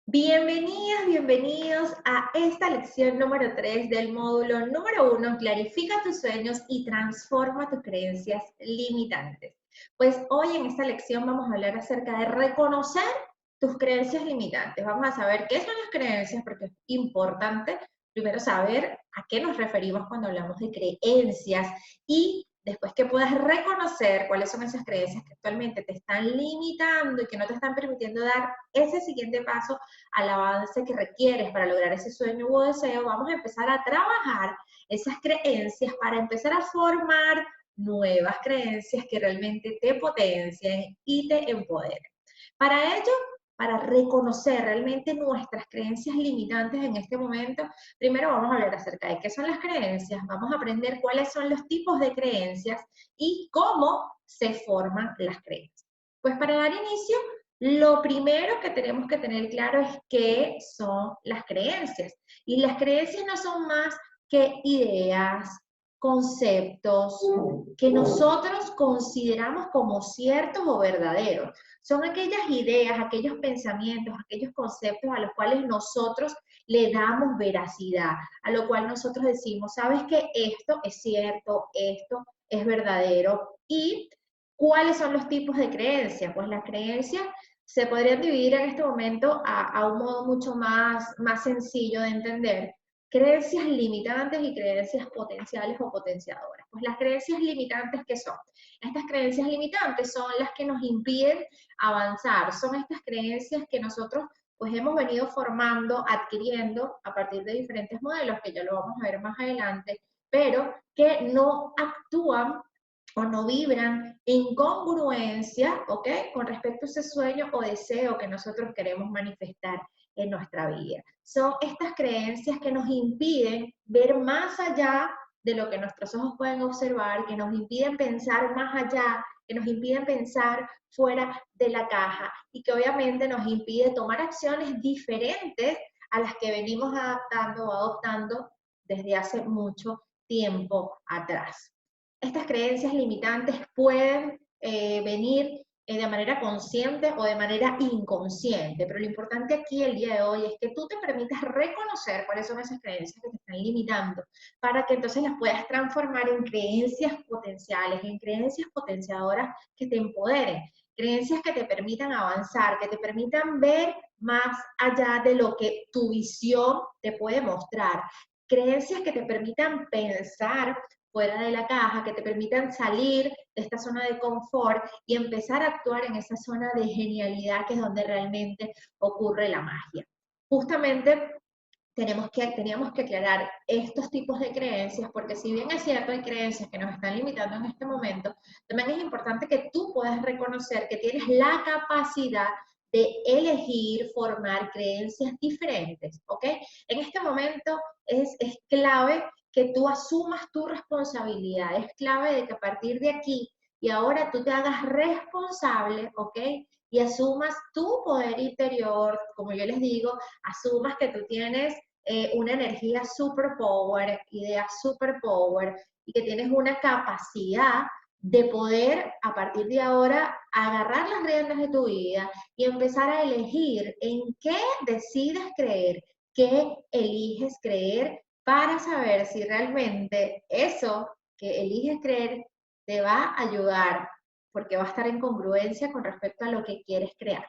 Bienvenidas, bienvenidos a esta lección número 3 del módulo número 1, Clarifica tus sueños y transforma tus creencias limitantes. Pues hoy en esta lección vamos a hablar acerca de reconocer tus creencias limitantes. Vamos a saber qué son las creencias, porque es importante primero saber a qué nos referimos cuando hablamos de creencias y después que puedas reconocer cuáles son esas creencias que actualmente te están limitando y que no te están permitiendo dar ese siguiente paso al avance que requieres para lograr ese sueño o deseo, vamos a empezar a trabajar esas creencias para empezar a formar nuevas creencias que realmente te potencien y te empoderen. Para ello, para reconocer realmente nuestras creencias limitantes en este momento, primero vamos a hablar acerca de qué son las creencias, vamos a aprender cuáles son los tipos de creencias y cómo se forman las creencias. Pues para dar inicio, lo primero que tenemos que tener claro es qué son las creencias. Y las creencias no son más que ideas, conceptos que nosotros consideramos como ciertos o verdaderos. Son aquellas ideas, aquellos pensamientos, aquellos conceptos a los cuales nosotros le damos veracidad, a lo cual nosotros decimos, sabes que esto es cierto, esto es verdadero. ¿Y cuáles son los tipos de creencias? Pues las creencias se podrían dividir en este momento a un modo mucho más sencillo de entender. Creencias limitantes y creencias potenciales o potenciadoras. Pues las creencias limitantes, ¿qué son? Estas creencias limitantes son las que nos impiden avanzar, son estas creencias que nosotros pues hemos venido formando, adquiriendo a partir de diferentes modelos, que ya lo vamos a ver más adelante, pero que no actúan o no vibran en congruencia, ¿ok? Con respecto a ese sueño o deseo que nosotros queremos manifestar en nuestra vida. Son estas creencias que nos impiden ver más allá de lo que nuestros ojos pueden observar, que nos impiden pensar más allá, que nos impiden pensar fuera de la caja y que obviamente nos impide tomar acciones diferentes a las que venimos adaptando o adoptando desde hace mucho tiempo atrás. Estas creencias limitantes pueden venir de manera consciente o de manera inconsciente, pero lo importante aquí el día de hoy es que tú te permitas reconocer cuáles son esas creencias que te están limitando, para que entonces las puedas transformar en creencias potenciales, en creencias potenciadoras que te empoderen, creencias que te permitan avanzar, que te permitan ver más allá de lo que tu visión te puede mostrar, creencias que te permitan pensar fuera de la caja, que te permitan salir de esta zona de confort y empezar a actuar en esa zona de genialidad que es donde realmente ocurre la magia. Justamente teníamos que aclarar estos tipos de creencias, porque si bien es cierto, hay creencias que nos están limitando en este momento, también es importante que tú puedas reconocer que tienes la capacidad de elegir formar creencias diferentes, ¿ok? En este momento es clave que tú asumas tu responsabilidad, es clave de que a partir de aquí y ahora tú te hagas responsable, ¿ok? Y asumas tu poder interior, como yo les digo, asumas que tú tienes una energía superpower, ideas superpower, y que tienes una capacidad de poder a partir de ahora agarrar las riendas de tu vida y empezar a elegir en qué decides creer, qué eliges creer para saber si realmente eso que eliges creer te va a ayudar, porque va a estar en congruencia con respecto a lo que quieres crear.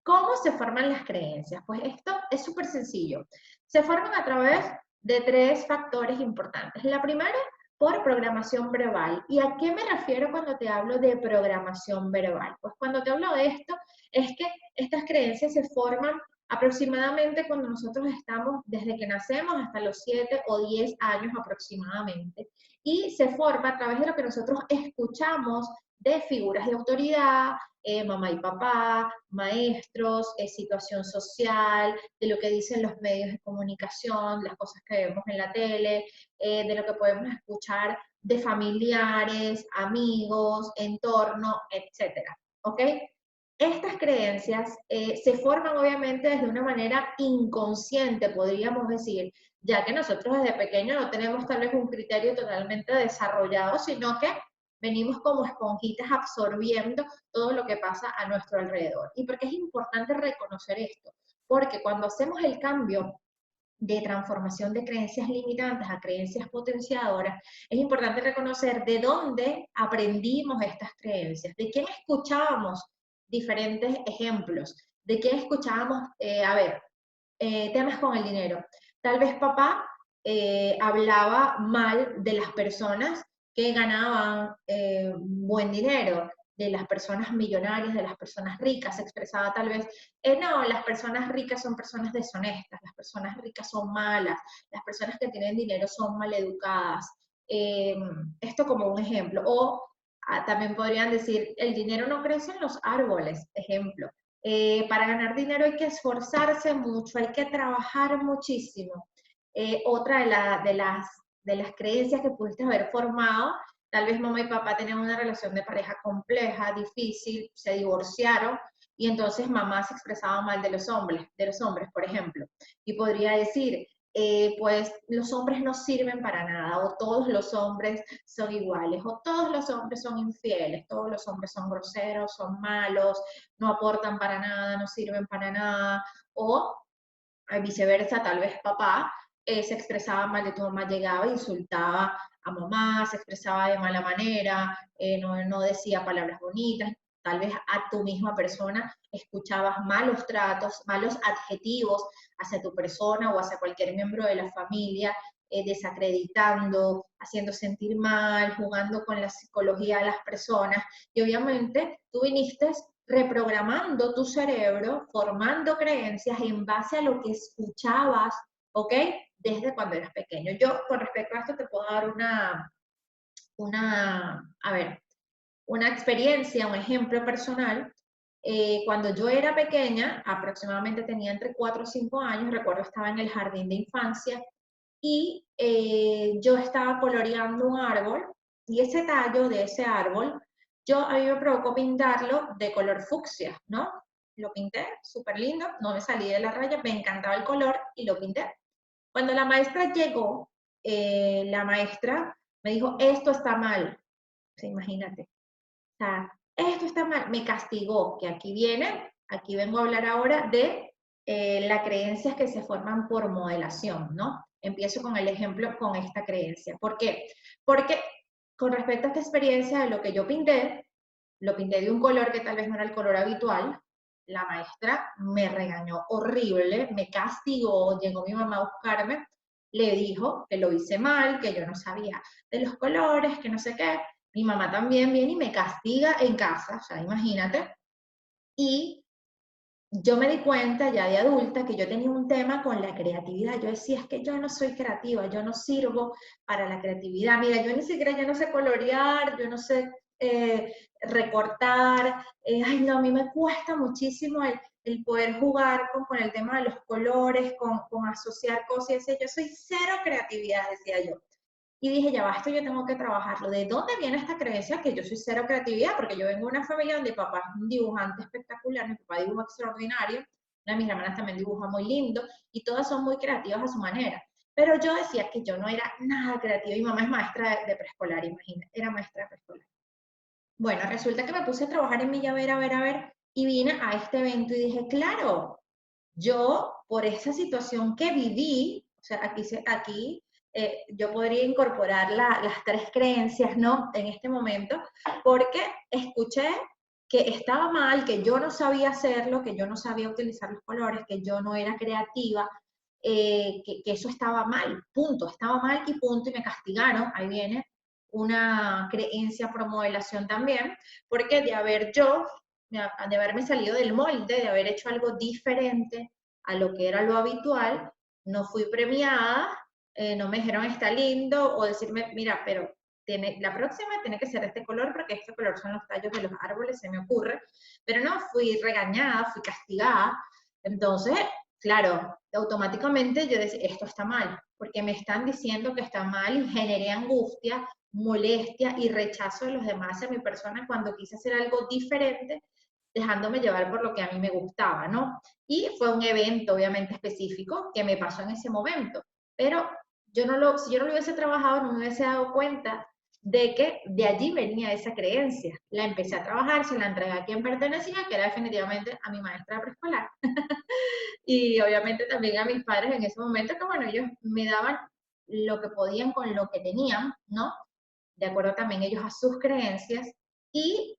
¿Cómo se forman las creencias? Pues esto es súper sencillo. Se forman a través de tres factores importantes. La primera, por programación verbal. ¿Y a qué me refiero cuando te hablo de programación verbal? Pues cuando te hablo de esto, es que estas creencias se forman aproximadamente cuando nosotros estamos, desde que nacemos hasta los 7 o 10 años aproximadamente. Y se forma a través de lo que nosotros escuchamos de figuras de autoridad, mamá y papá, maestros, situación social, de lo que dicen los medios de comunicación, las cosas que vemos en la tele, de lo que podemos escuchar de familiares, amigos, entorno, etcétera. ¿Ok? Estas creencias se forman obviamente desde una manera inconsciente, podríamos decir, ya que nosotros desde pequeños no tenemos tal vez un criterio totalmente desarrollado, sino que venimos como esponjitas absorbiendo todo lo que pasa a nuestro alrededor. ¿Y por qué es importante reconocer esto? porque cuando hacemos el cambio de transformación de creencias limitantes a creencias potenciadoras, es importante reconocer de dónde aprendimos estas creencias, de quién escuchábamos diferentes ejemplos, de quién escuchábamos, temas con el dinero. Tal vez papá hablaba mal de las personas que ganaban buen dinero, de las personas millonarias, de las personas ricas, se expresaba tal vez, no, las personas ricas son personas deshonestas, las personas ricas son malas, las personas que tienen dinero son maleducadas. Esto como un ejemplo. O también podrían decir, el dinero no crece en los árboles, ejemplo. Para ganar dinero hay que esforzarse mucho, hay que trabajar muchísimo. Otra de las creencias que pudiste haber formado, tal vez mamá y papá tenían una relación de pareja compleja, difícil, se divorciaron y entonces mamá se expresaba mal de los hombres, por ejemplo. Y podría decir, pues los hombres no sirven para nada, o todos los hombres son iguales, o todos los hombres son infieles, todos los hombres son groseros, son malos, no aportan para nada, no sirven para nada, o viceversa, tal vez papá se expresaba mal de tu mamá, llegaba e insultaba a mamá, se expresaba de mala manera, no decía palabras bonitas, tal vez a tu misma persona escuchabas malos tratos, malos adjetivos hacia tu persona o hacia cualquier miembro de la familia, desacreditando, haciendo sentir mal, jugando con la psicología de las personas. Y obviamente tú viniste reprogramando tu cerebro, formando creencias en base a lo que escuchabas, ¿ok? Desde cuando eras pequeño. Yo, con respecto a esto, te puedo dar una experiencia, un ejemplo personal. Cuando yo era pequeña, aproximadamente tenía entre 4 o 5 años, recuerdo estaba en el jardín de infancia y yo estaba coloreando un árbol y ese tallo de ese árbol, a mí me provocó pintarlo de color fucsia, ¿no? Lo pinté, súper lindo, no me salí de la raya, me encantaba el color y lo pinté. Cuando la maestra llegó, la maestra me dijo, esto está mal. O sea, imagínate. O sea, esto está mal. Me castigó, que aquí vengo a hablar ahora de las creencias que se forman por modelación, ¿no? Empiezo con el ejemplo con esta creencia. ¿Por qué? Porque con respecto a esta experiencia de lo que yo pinté, lo pinté de un color que tal vez no era el color habitual, la maestra me regañó horrible, me castigó, llegó mi mamá a buscarme, le dijo que lo hice mal, que yo no sabía de los colores, que no sé qué. Mi mamá también viene y me castiga en casa, o sea, imagínate. Y yo me di cuenta ya de adulta que yo tenía un tema con la creatividad. Yo decía, es que yo no soy creativa, yo no sirvo para la creatividad. Mira, yo ni siquiera, yo no sé colorear, yo no sé recortar. Ay, no, a mí me cuesta muchísimo el poder jugar con el tema de los colores, con asociar cosas. Y decía, yo soy cero creatividad, decía yo. Y dije, ya basta, yo tengo que trabajarlo. ¿De dónde viene esta creencia que yo soy cero creatividad? Porque yo vengo de una familia donde mi papá es un dibujante espectacular, mi papá dibuja extraordinario, una de mis hermanas también dibuja muy lindo, y todas son muy creativas a su manera. Pero yo decía que yo no era nada creativa, y mi mamá es maestra de preescolar, imagínate, era maestra de preescolar. Bueno, resulta que me puse a trabajar en mi llave, a ver, y vine a este evento y dije, claro, yo por esa situación que viví, o sea, aquí yo podría incorporar las tres creencias, ¿no? En este momento, porque escuché que estaba mal, que yo no sabía hacerlo, que yo no sabía utilizar los colores, que yo no era creativa, que eso estaba mal, punto, estaba mal y punto, y me castigaron, ahí viene una creencia por modelación también, porque de haberme salido del molde, de haber hecho algo diferente a lo que era lo habitual, no fui premiada, no me dijeron está lindo, o decirme, mira, pero la próxima tiene que ser este color, porque este color son los tallos de los árboles, se me ocurre, pero no, fui regañada, fui castigada, entonces, claro, automáticamente yo decía, esto está mal, porque me están diciendo que está mal y generé angustia, molestia y rechazo de los demás a mi persona cuando quise hacer algo diferente, dejándome llevar por lo que a mí me gustaba, ¿no? Y fue un evento, obviamente, específico que me pasó en ese momento. Pero si yo no lo hubiese trabajado, no me hubiese dado cuenta de que de allí venía esa creencia. La empecé a trabajar, se la entregué a quien pertenecía, que era definitivamente a mi maestra preescolar. y obviamente también a mis padres en ese momento, que bueno, ellos me daban lo que podían con lo que tenían, ¿no? De acuerdo también ellos a sus creencias. Y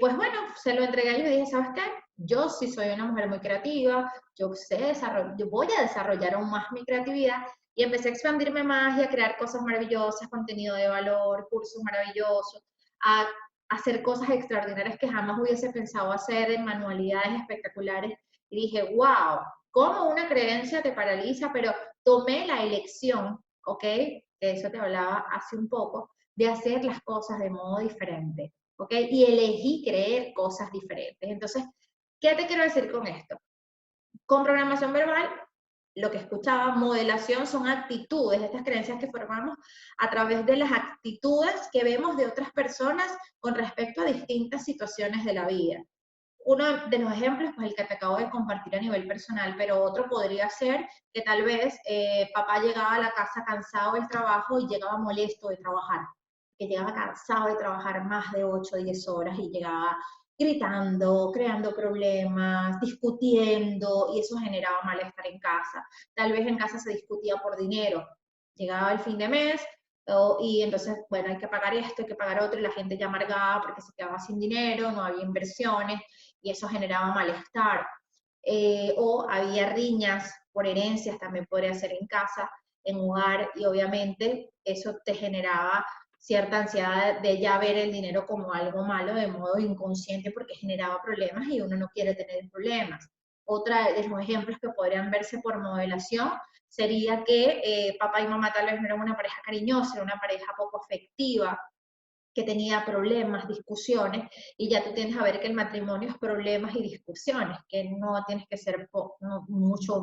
pues bueno, se lo entregué a ellos y dije, ¿sabes qué? Yo sí soy una mujer muy creativa, yo voy a desarrollar aún más mi creatividad y empecé a expandirme más y a crear cosas maravillosas, contenido de valor, cursos maravillosos, a hacer cosas extraordinarias que jamás hubiese pensado hacer, en manualidades espectaculares. Y dije, wow, ¿cómo una creencia te paraliza? Pero tomé la elección, ¿ok? De eso te hablaba hace un poco, de hacer las cosas de modo diferente, ¿ok? Y elegí creer cosas diferentes. Entonces, ¿qué te quiero decir con esto? Con programación verbal, lo que escuchaba, modelación son actitudes, estas creencias que formamos a través de las actitudes que vemos de otras personas con respecto a distintas situaciones de la vida. Uno de los ejemplos, pues el que te acabo de compartir a nivel personal, pero otro podría ser que tal vez papá llegaba a la casa cansado del trabajo y llegaba molesto de trabajar, que llegaba cansado de trabajar más de 8 o 10 horas y llegaba gritando, creando problemas, discutiendo, y eso generaba malestar en casa. Tal vez en casa se discutía por dinero. Llegaba el fin de mes, y entonces, bueno, hay que pagar esto, hay que pagar otro, y la gente ya amargaba porque se quedaba sin dinero, no había inversiones, y eso generaba malestar. O había riñas por herencias, también podría ser en casa, en hogar, y obviamente eso te generaba cierta ansiedad de ya ver el dinero como algo malo de modo inconsciente porque generaba problemas y uno no quiere tener problemas. Otra de los ejemplos que podrían verse por modelación sería que papá y mamá tal vez no eran una pareja cariñosa, era una pareja poco afectiva, que tenía problemas, discusiones, y ya tú tienes a ver que el matrimonio es problemas y discusiones, que no tienes que ser mucho,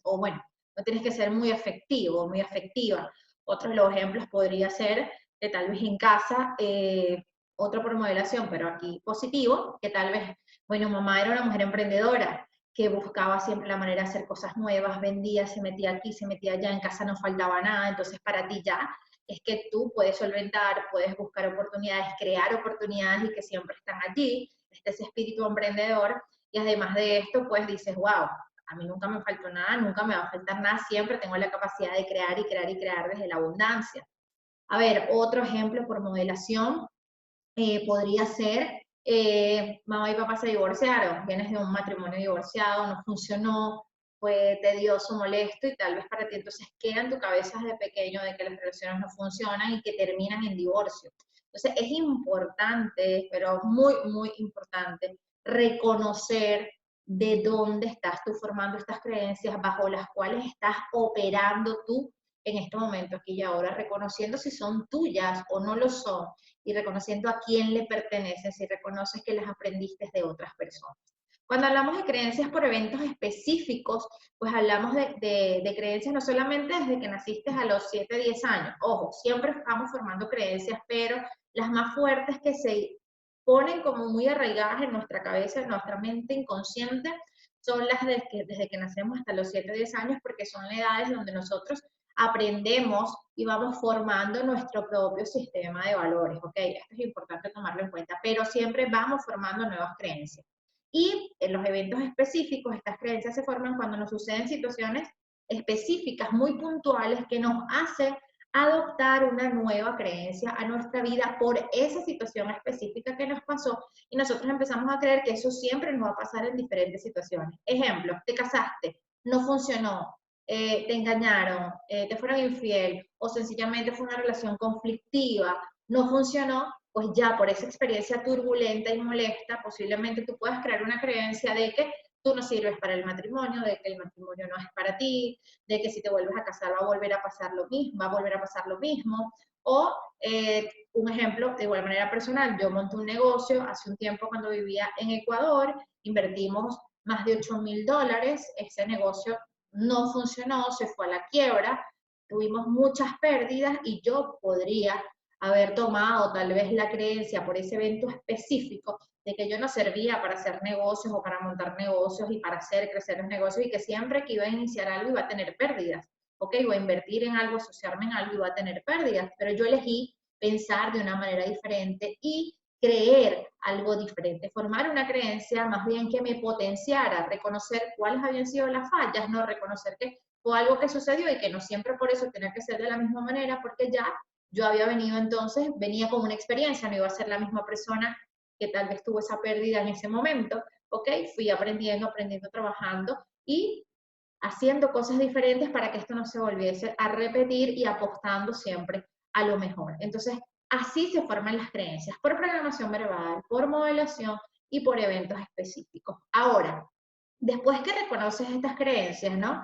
o bueno, no tienes que ser muy afectivo, muy afectiva. Otros de los ejemplos podría ser que tal vez en casa, otro por modelación, pero aquí positivo, que tal vez, bueno, mamá era una mujer emprendedora, que buscaba siempre la manera de hacer cosas nuevas, vendía, se metía aquí, se metía allá, en casa no faltaba nada, entonces para ti ya es que tú puedes solventar, puedes buscar oportunidades, crear oportunidades y que siempre están allí, ese espíritu emprendedor, y además de esto, pues dices, wow, a mí nunca me faltó nada, nunca me va a faltar nada, siempre tengo la capacidad de crear y crear y crear desde la abundancia. A ver, otro ejemplo por modelación podría ser, mamá y papá se divorciaron, vienes de un matrimonio divorciado, no funcionó, fue tedioso, molesto y tal vez para ti entonces queda en tu cabeza desde pequeño de que las relaciones no funcionan y que terminan en divorcio. Entonces es importante, pero muy, muy importante, reconocer de dónde estás tú formando estas creencias bajo las cuales estás operando tú en este momento, aquí y ahora, reconociendo si son tuyas o no lo son, y reconociendo a quién le perteneces y reconoces que las aprendiste de otras personas. Cuando hablamos de creencias por eventos específicos, pues hablamos de creencias no solamente desde que naciste a los 7, 10 años. Ojo, siempre estamos formando creencias, pero las más fuertes que se ponen como muy arraigadas en nuestra cabeza, en nuestra mente inconsciente, son las desde que nacemos hasta los 7, 10 años, porque son edades donde nosotros aprendemos y vamos formando nuestro propio sistema de valores, ¿ok? Esto es importante tomarlo en cuenta, pero siempre vamos formando nuevas creencias. Y en los eventos específicos, estas creencias se forman cuando nos suceden situaciones específicas, muy puntuales, que nos hacen adoptar una nueva creencia a nuestra vida por esa situación específica que nos pasó y nosotros empezamos a creer que eso siempre nos va a pasar en diferentes situaciones. Ejemplo, te casaste, no funcionó, te engañaron, te fueron infiel o sencillamente fue una relación conflictiva, no funcionó, pues ya por esa experiencia turbulenta y molesta, posiblemente tú puedas crear una creencia de que tú no sirves para el matrimonio, de que el matrimonio no es para ti, de que si te vuelves a casar va a volver a pasar lo mismo, va a volver a pasar lo mismo. O un ejemplo, de igual manera personal, yo monté un negocio hace un tiempo cuando vivía en Ecuador, invertimos más de $8,000, ese negocio no funcionó, se fue a la quiebra, tuvimos muchas pérdidas y yo podría haber tomado tal vez la creencia por ese evento específico de que yo no servía para hacer negocios o para montar negocios y para hacer crecer los negocios y que siempre que iba a iniciar algo iba a tener pérdidas, ¿ok? Iba a invertir en algo, asociarme en algo iba a tener pérdidas, pero yo elegí pensar de una manera diferente y creer algo diferente, formar una creencia más bien que me potenciara, reconocer cuáles habían sido las fallas, no reconocer que fue algo que sucedió y que no siempre por eso tenía que ser de la misma manera, porque ya yo había venido entonces, venía con una experiencia, no iba a ser la misma persona que tal vez tuvo esa pérdida en ese momento, ¿ok? Fui aprendiendo, trabajando y haciendo cosas diferentes para que esto no se volviese a repetir y apostando siempre a lo mejor. Entonces, así se forman las creencias, por programación verbal, por modelación y por eventos específicos. Ahora, después que reconoces estas creencias, ¿no?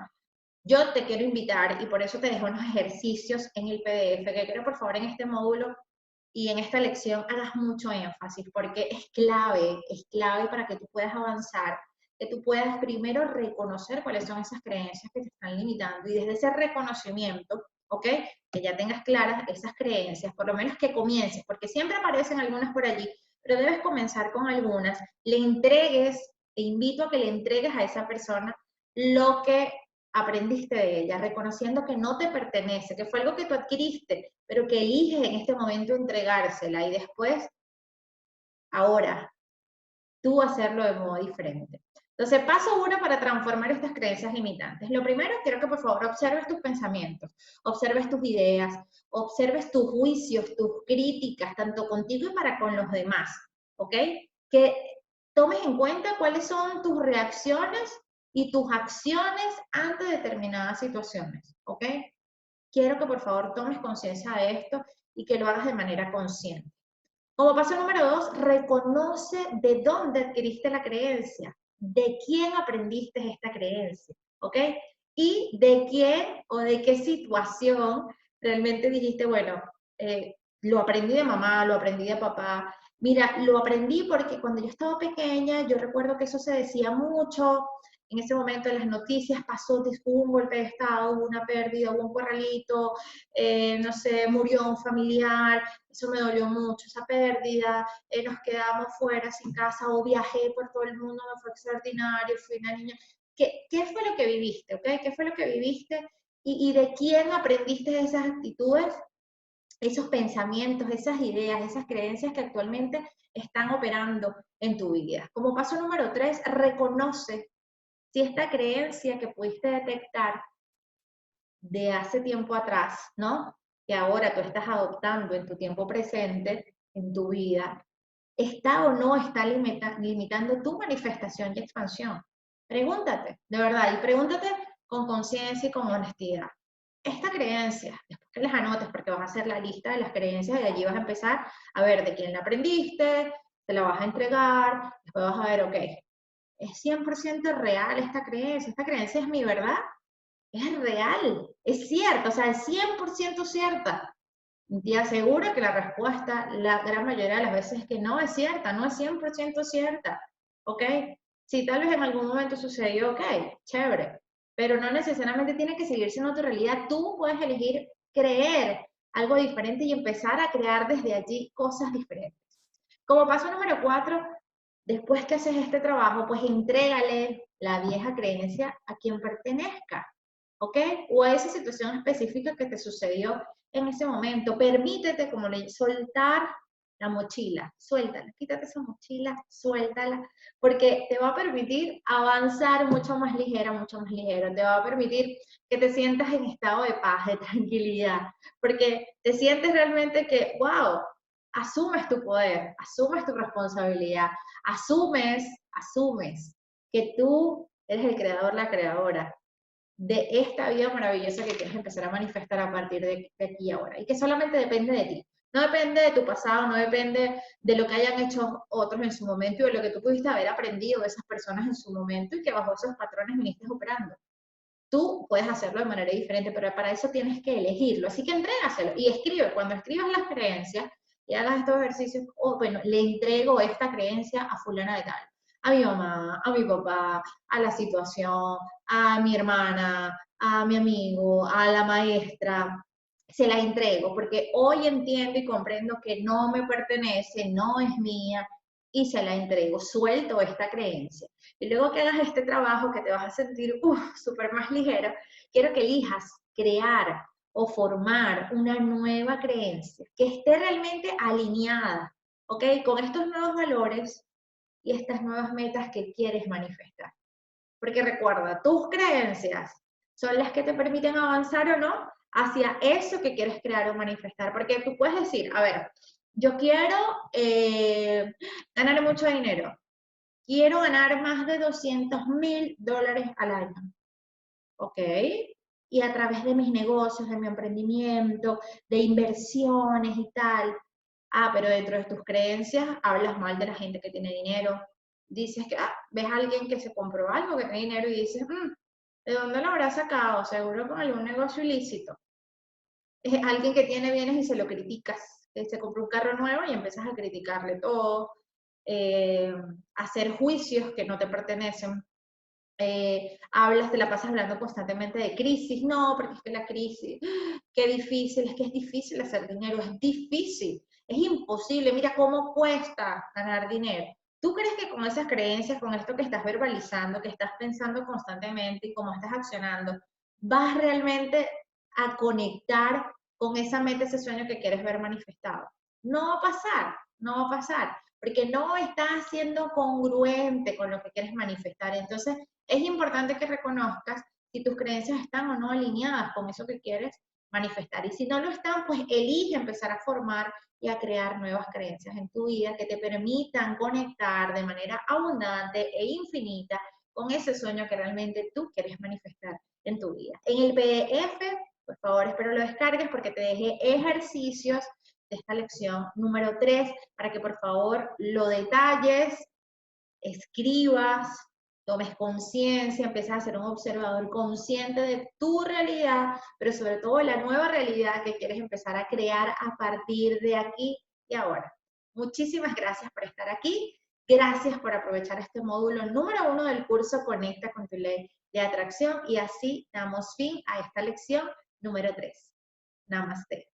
Yo te quiero invitar, y por eso te dejo unos ejercicios en el PDF, que quiero por favor en este módulo y en esta lección hagas mucho énfasis, porque es clave para que tú puedas avanzar, que tú puedas primero reconocer cuáles son esas creencias que te están limitando, y desde ese reconocimiento, ¿ok? Que ya tengas claras esas creencias, por lo menos que comiences, porque siempre aparecen algunas por allí, pero debes comenzar con algunas, le entregues, te invito a que le entregues a esa persona lo que aprendiste de ella, reconociendo que no te pertenece, que fue algo que tú adquiriste, pero que eliges en este momento entregársela y después, ahora, tú hacerlo de modo diferente. Entonces, paso uno para transformar estas creencias limitantes. Lo primero, quiero que por favor observes tus pensamientos, observes tus ideas, observes tus juicios, tus críticas, tanto contigo y para con los demás, ¿ok? Que tomes en cuenta cuáles son tus reacciones y tus acciones ante determinadas situaciones, ¿ok? Quiero que por favor tomes conciencia de esto y que lo hagas de manera consciente. Como paso número 2, reconoce de dónde adquiriste la creencia, de quién aprendiste esta creencia, ¿ok? Y de quién o de qué situación realmente dijiste, bueno, lo aprendí de mamá, lo aprendí de papá. Mira, lo aprendí porque cuando yo estaba pequeña, yo recuerdo que eso se decía mucho, en ese momento en las noticias pasó, hubo un golpe de estado, hubo una pérdida, hubo un corralito, no sé, murió un familiar, eso me dolió mucho, esa pérdida, nos quedamos fuera, sin casa, o viajé por todo el mundo, me fue extraordinario, fui una niña. ¿Qué fue lo que viviste, ok? ¿Qué fue lo que viviste? Y de quién aprendiste esas actitudes, esos pensamientos, esas ideas, esas creencias que actualmente están operando en tu vida? Como paso número 3, reconoce si esta creencia que pudiste detectar de hace tiempo atrás, ¿no? Que ahora tú estás adoptando en tu tiempo presente, en tu vida, ¿está o no está limitando tu manifestación y expansión? Pregúntate, de verdad, y pregúntate con conciencia y con honestidad. Esta creencia, después que las anotes, porque vas a hacer la lista de las creencias y allí vas a empezar a ver de quién la aprendiste, te la vas a entregar, después vas a ver, ok, ¿es 100% real esta creencia es mi verdad? Es real, es cierta, o sea, es 100% cierta. Te aseguro que la respuesta, la gran mayoría de las veces es que no es cierta, no es 100% cierta, ¿ok? Si tal vez en algún momento sucedió, ok, chévere, pero no necesariamente tiene que seguir siendo tu realidad. Tú puedes elegir creer algo diferente y empezar a crear desde allí cosas diferentes. Como paso número 4, después que haces este trabajo, pues entrégale la vieja creencia a quien pertenezca, ¿ok? O a esa situación específica que te sucedió en ese momento. Permítete, como le soltar la mochila, suéltala, quítate esa mochila, suéltala, porque te va a permitir avanzar mucho más ligera, mucho más ligero. Te va a permitir que te sientas en estado de paz, de tranquilidad, porque te sientes realmente que, wow, asumes tu poder, asumes tu responsabilidad, asumes que tú eres el creador, la creadora de esta vida maravillosa que quieres empezar a manifestar a partir de aquí y ahora. Y que solamente depende de ti. No depende de tu pasado, no depende de lo que hayan hecho otros en su momento y de lo que tú pudiste haber aprendido de esas personas en su momento y que bajo esos patrones viniste operando. Tú puedes hacerlo de manera diferente, pero para eso tienes que elegirlo. Así que entrégaselo y escribe. Cuando escribas las creencias y hagas estos ejercicios, bueno, le entrego esta creencia a fulana de tal, a mi mamá, a mi papá, a la situación, a mi hermana, a mi amigo, a la maestra. Se la entrego porque hoy entiendo y comprendo que no me pertenece, no es mía y se la entrego. Suelto esta creencia. Y luego que hagas este trabajo, que te vas a sentir súper más ligero, quiero que elijas crear o formar una nueva creencia que esté realmente alineada ¿ok? Con estos nuevos valores y estas nuevas metas que quieres manifestar. Porque recuerda, tus creencias son las que te permiten avanzar o no hacia eso que quieres crear o manifestar. Porque tú puedes decir, a ver, yo quiero ganar mucho dinero, quiero ganar más de $200,000 al año, ¿ok? Y a través de mis negocios, de mi emprendimiento, de inversiones y tal. Ah, pero dentro de tus creencias hablas mal de la gente que tiene dinero. Dices que, ves a alguien que se compró algo, que tiene dinero y dices, ¿de dónde lo habrá sacado? Seguro con algún negocio ilícito. Es alguien que tiene bienes y se lo criticas. Que se compró un carro nuevo y empiezas a criticarle todo, hacer juicios que no te pertenecen. Te la pasas hablando constantemente de crisis, no, porque es que la crisis, qué difícil, es que es difícil hacer dinero, es difícil, es imposible, mira cómo cuesta ganar dinero. ¿Tú crees que con esas creencias, con esto que estás verbalizando, que estás pensando constantemente y cómo estás accionando, vas realmente a conectar con esa meta, ese sueño que quieres ver manifestado? No va a pasar, no va a pasar, porque no estás siendo congruente con lo que quieres manifestar. Entonces, es importante que reconozcas si tus creencias están o no alineadas con eso que quieres manifestar. Y si no lo están, pues elige empezar a formar y a crear nuevas creencias en tu vida que te permitan conectar de manera abundante e infinita con ese sueño que realmente tú quieres manifestar en tu vida. En el PDF, por favor, espero lo descargues porque te dejé ejercicios de esta lección número 3 para que por favor lo detalles, escribas, tomes conciencia, empieces a ser un observador consciente de tu realidad, pero sobre todo de la nueva realidad que quieres empezar a crear a partir de aquí y ahora. Muchísimas gracias por estar aquí. Gracias por aprovechar este módulo número 1 del curso Conecta con tu ley de atracción y así damos fin a esta lección número 3. Namaste.